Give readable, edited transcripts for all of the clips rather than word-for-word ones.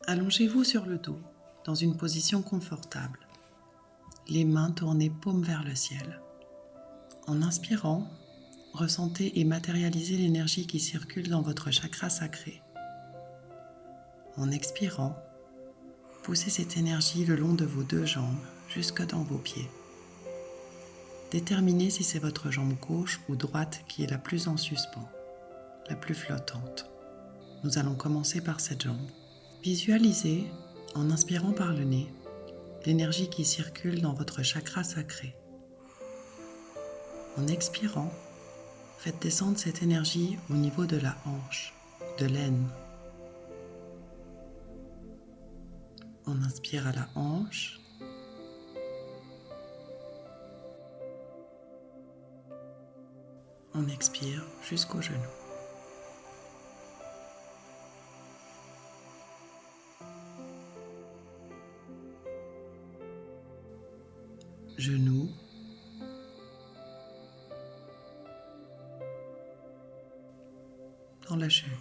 Allongez-vous sur le dos, dans une position confortable. Les mains tournées paume vers le ciel. En inspirant, ressentez et matérialisez l'énergie qui circule dans votre chakra sacré. En expirant, poussez cette énergie le long de vos deux jambes jusque dans vos pieds. Déterminez si c'est votre jambe gauche ou droite qui est la plus en suspens, la plus flottante. Nous allons commencer par cette jambe. Visualisez, en inspirant par le nez, l'énergie qui circule dans votre chakra sacré. En expirant, faites descendre cette énergie au niveau de la hanche, de l'aine. On inspire à la hanche. On expire jusqu'au genou. Genou. Dans la cheville.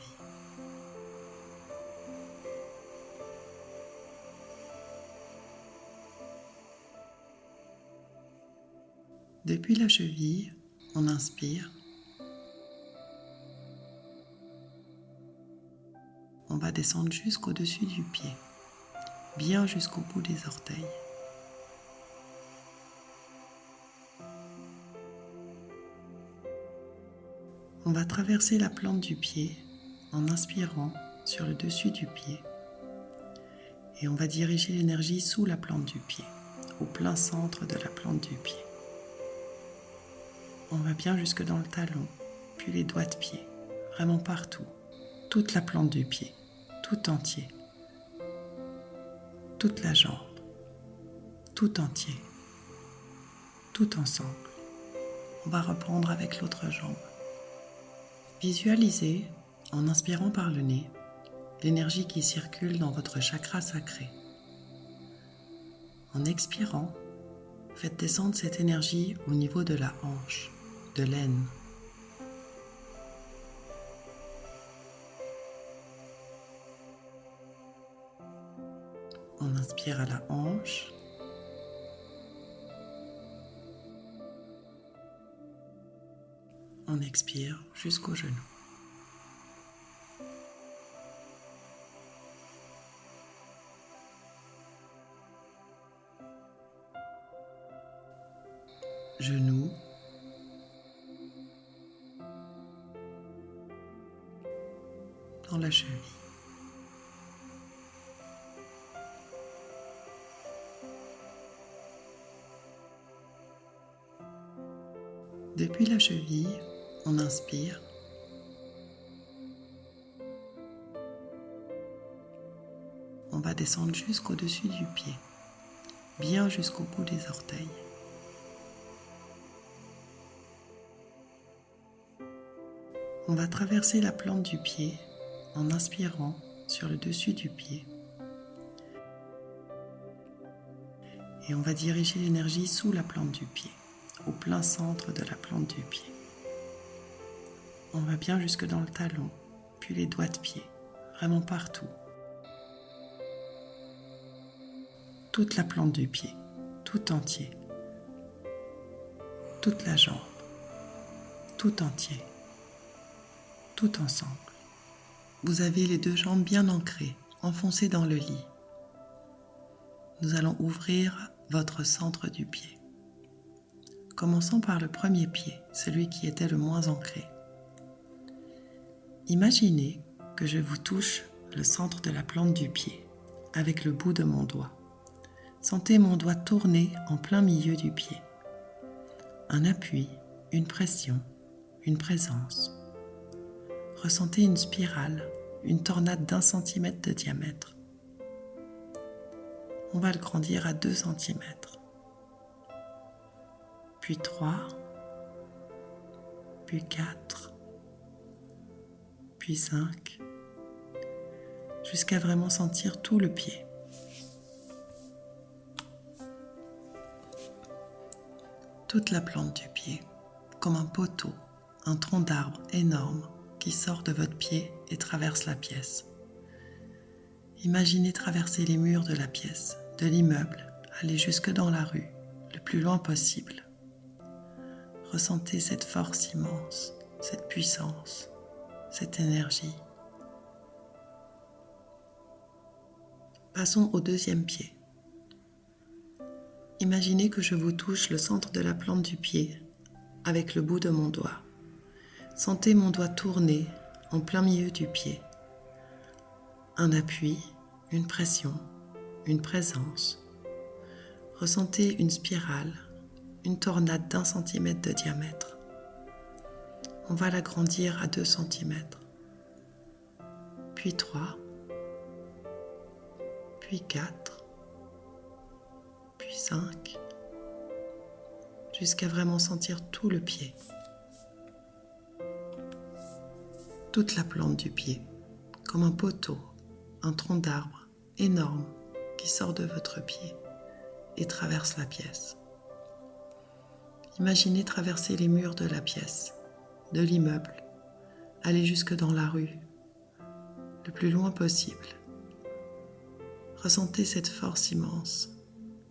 Depuis la cheville, on inspire. On va descendre jusqu'au-dessus du pied, bien jusqu'au bout des orteils. On va traverser la plante du pied en inspirant sur le dessus du pied et on va diriger l'énergie sous la plante du pied, au plein centre de la plante du pied. On va bien jusque dans le talon, puis les doigts de pied, vraiment partout, toute la plante du pied, tout entier, toute la jambe, tout entier, tout ensemble. On va reprendre avec l'autre jambe. Visualisez, en inspirant par le nez, l'énergie qui circule dans votre chakra sacré. En expirant, faites descendre cette énergie au niveau de la hanche, de l'aine. On inspire à la hanche. On expire jusqu'au genou. Genou. Dans la cheville. Depuis la cheville, on inspire. On va descendre jusqu'au-dessus du pied, bien jusqu'au bout des orteils. On va traverser la plante du pied en inspirant sur le dessus du pied. Et on va diriger l'énergie sous la plante du pied, au plein centre de la plante du pied. On va bien jusque dans le talon, puis les doigts de pied, vraiment partout. Toute la plante du pied, tout entier. Toute la jambe, tout entier. Tout ensemble. Vous avez les deux jambes bien ancrées, enfoncées dans le lit. Nous allons ouvrir votre centre du pied. Commençons par le premier pied, celui qui était le moins ancré. Imaginez que je vous touche le centre de la plante du pied avec le bout de mon doigt. Sentez mon doigt tourner en plein milieu du pied. Un appui, une pression, une présence. Ressentez une spirale, une tornade d'1 centimètre de diamètre. On va le grandir à 2 centimètres. Puis 3, puis 4, puis 5, jusqu'à vraiment sentir tout le pied. Toute la plante du pied, comme un poteau, un tronc d'arbre énorme qui sort de votre pied et traverse la pièce. Imaginez traverser les murs de la pièce, de l'immeuble, aller jusque dans la rue, le plus loin possible. Ressentez cette force immense, cette puissance, cette énergie. Passons au deuxième pied. Imaginez que je vous touche le centre de la plante du pied avec le bout de mon doigt. Sentez mon doigt tourner en plein milieu du pied. Un appui, une pression, une présence. Ressentez une spirale, une tornade d'1 centimètre de diamètre. On va l'agrandir à 2 centimètres, puis 3, puis 4, puis 5, jusqu'à vraiment sentir tout le pied, toute la plante du pied, comme un poteau, un tronc d'arbre énorme qui sort de votre pied et traverse la pièce. Imaginez traverser les murs de la pièce, de l'immeuble, aller jusque dans la rue, le plus loin possible. Ressentez cette force immense,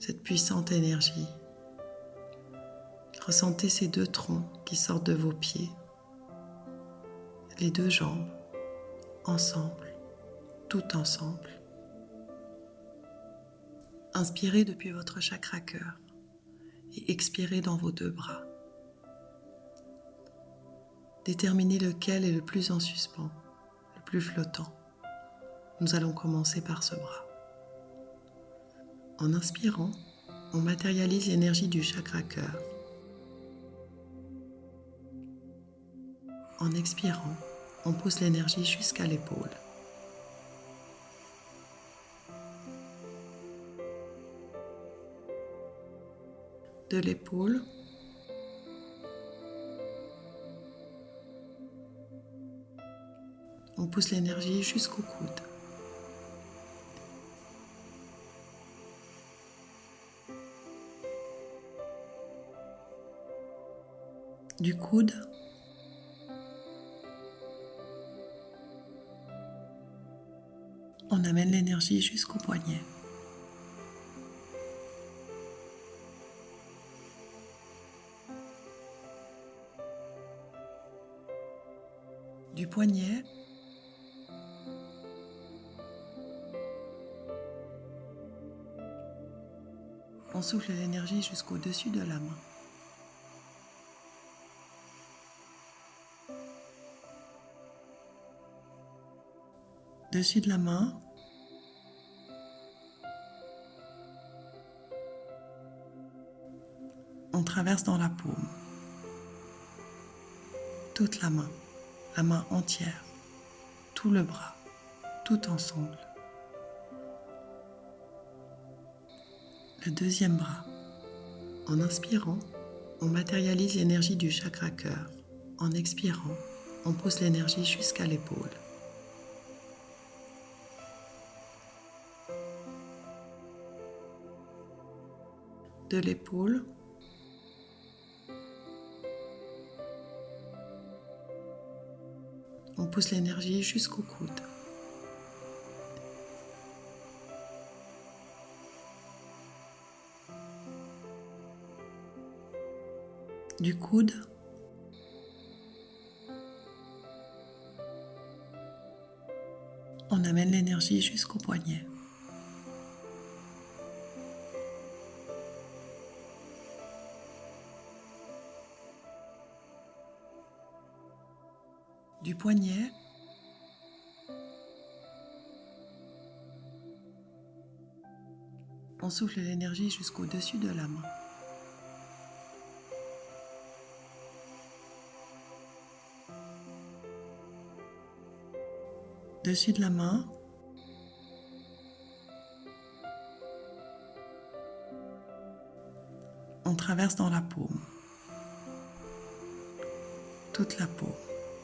cette puissante énergie. Ressentez ces 2 troncs qui sortent de vos pieds, les 2 jambes, ensemble, tout ensemble. Inspirez depuis votre chakra cœur et expirez dans vos 2 bras. Déterminez lequel est le plus en suspens, le plus flottant. Nous allons commencer par ce bras. En inspirant, on matérialise l'énergie du chakra cœur. En expirant, on pousse l'énergie jusqu'à l'épaule. De l'épaule, on pousse l'énergie jusqu'au coude. Du coude, on amène l'énergie jusqu'au poignet. Du poignet, on souffle l'énergie jusqu'au-dessus de la main. Dessus de la main, on traverse dans la paume. Toute la main entière, tout le bras, tout ensemble. Le deuxième bras. En inspirant, on matérialise l'énergie du chakra cœur. En expirant, on pousse l'énergie jusqu'à l'épaule. De l'épaule, on pousse l'énergie jusqu'au coude. Du coude, on amène l'énergie jusqu'au poignet. Du poignet, on souffle l'énergie jusqu'au-dessus de la main. Dessus de la main, on traverse dans la paume. Toute la paume,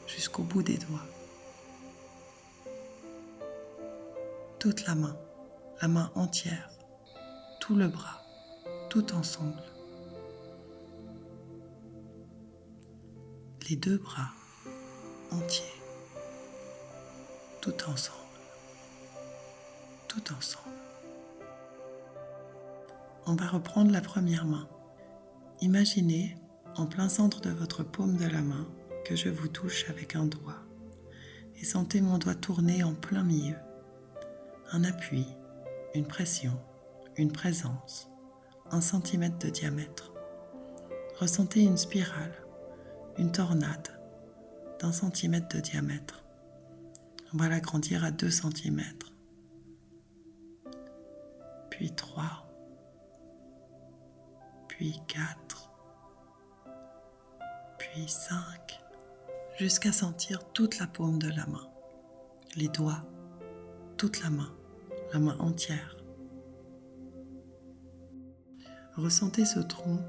jusqu'au bout des doigts. Toute la main entière, tout le bras, tout ensemble. Les 2 bras entiers, tout ensemble. tout ensemble. On va reprendre la première main. Imaginez, en plein centre de votre paume de la main, que je vous touche avec un doigt. Et sentez mon doigt tourner en plein milieu. Un appui, une pression, une présence, 1 centimètre de diamètre. Ressentez une spirale, une tornade d'1 centimètre de diamètre. On va l'agrandir à 2 centimètres. Puis 3, puis 4, puis 5, jusqu'à sentir toute la paume de la main, les doigts, toute la main entière. Ressentez ce tronc,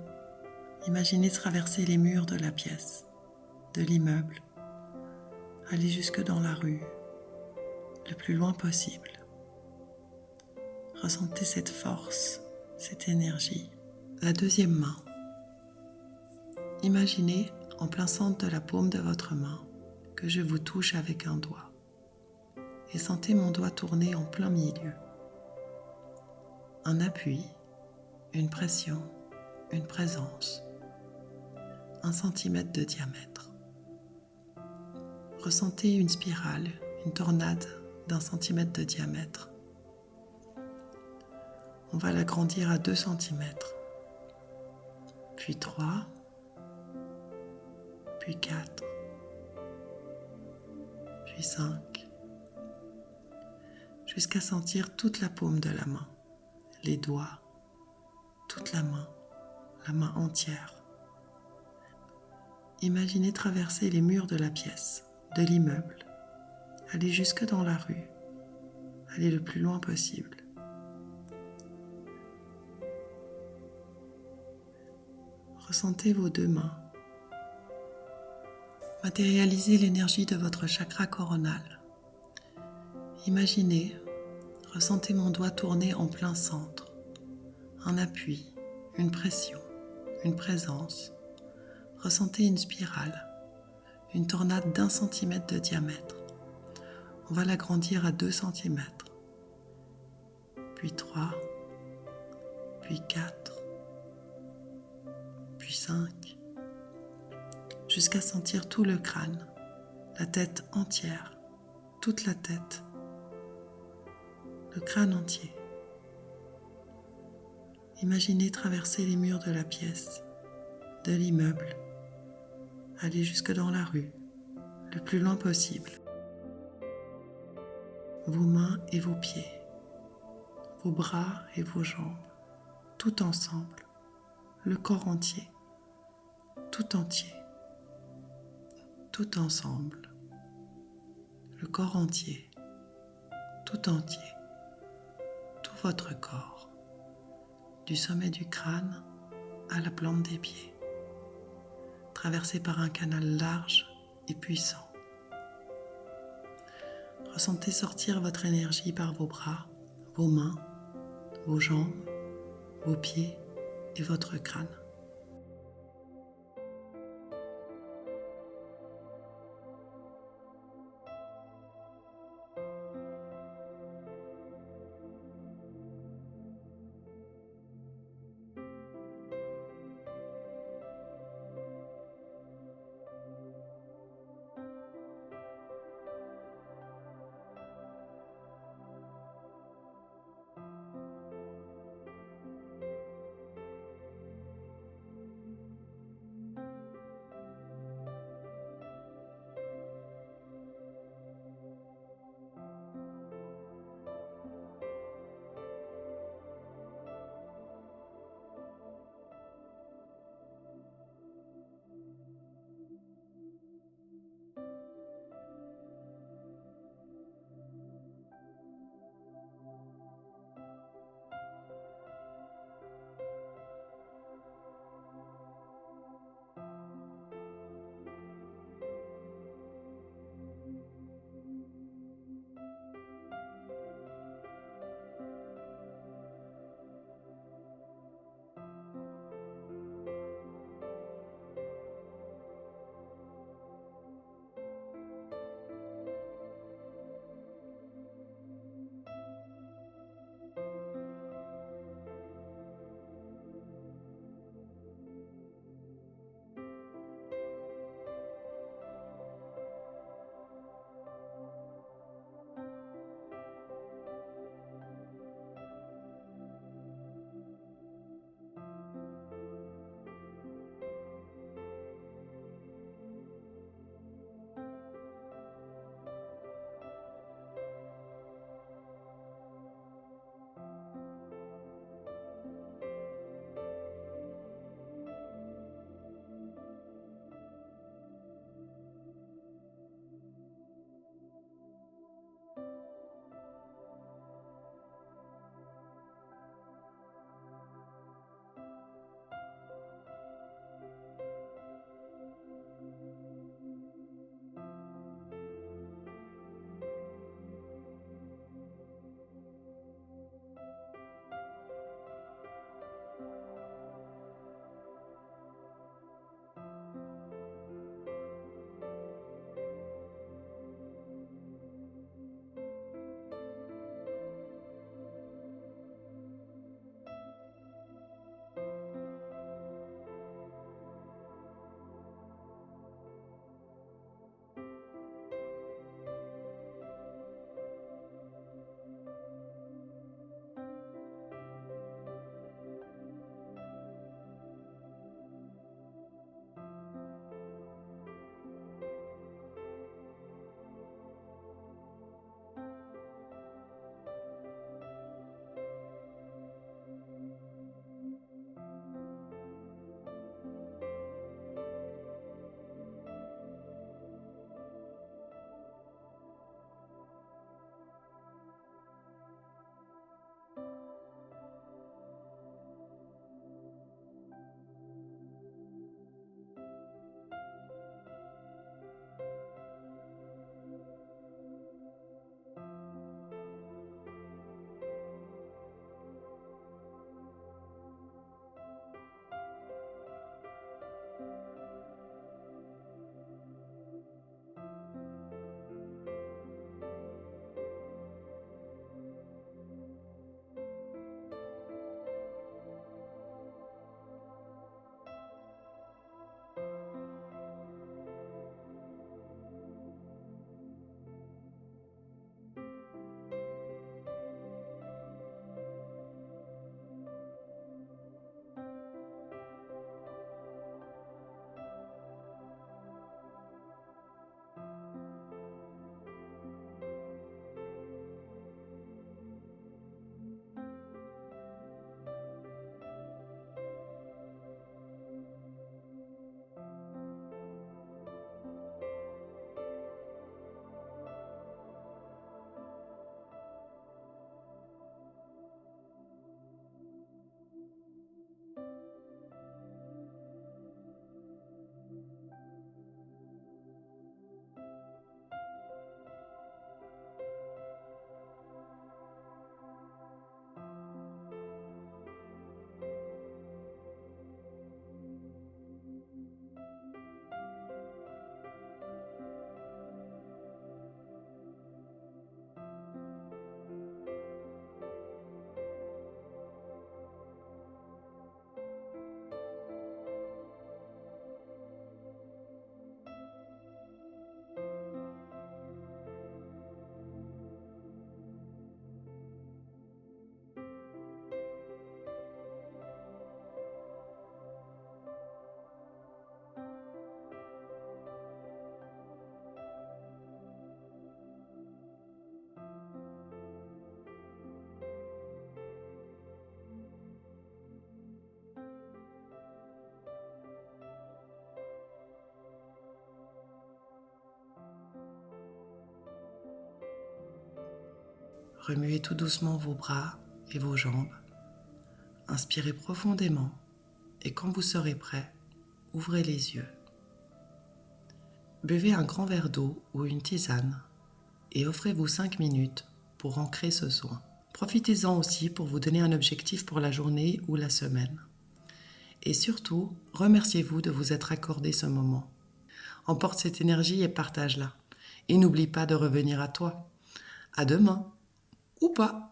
imaginez traverser les murs de la pièce, de l'immeuble, aller jusque dans la rue, le plus loin possible. Ressentez cette force, cette énergie. La deuxième main. Imaginez, en plein centre de la paume de votre main, que je vous touche avec un doigt. Et sentez mon doigt tourner en plein milieu. Un appui, une pression, une présence. 1 centimètre de diamètre. Ressentez une spirale, une tornade d'1 centimètre de diamètre. On va l'agrandir à 2 centimètres. Puis 3, puis 4, puis 5, jusqu'à sentir toute la paume de la main, les doigts, toute la main entière. Imaginez traverser les murs de la pièce, de l'immeuble, aller jusque dans la rue, aller le plus loin possible. Ressentez vos 2 mains. Matérialisez l'énergie de votre chakra coronal. Imaginez, ressentez mon doigt tourner en plein centre. Un appui, une pression, une présence. Ressentez une spirale, une tornade d'1 centimètre de diamètre. On va l'agrandir à 2 centimètres. Puis 3, puis 4, puis 5, jusqu'à sentir tout le crâne, la tête entière, toute la tête, le crâne entier. Imaginez traverser les murs de la pièce, de l'immeuble, aller jusque dans la rue, le plus loin possible. Vos mains et vos pieds, vos bras et vos jambes, tout ensemble, le corps entier, tout entier, tout ensemble, le corps entier, tout entier, tout votre corps, du sommet du crâne à la plante des pieds, traversé par un canal large et puissant. Ressentez sortir votre énergie par vos bras, vos mains, vos jambes, vos pieds et votre crâne. Remuez tout doucement vos bras et vos jambes. Inspirez profondément et quand vous serez prêt, ouvrez les yeux. Buvez un grand verre d'eau ou une tisane et offrez-vous 5 minutes pour ancrer ce soin. Profitez-en aussi pour vous donner un objectif pour la journée ou la semaine. Et surtout, remerciez-vous de vous être accordé ce moment. Emporte cette énergie et partage-la. Et n'oublie pas de revenir à toi. À demain, ou pas.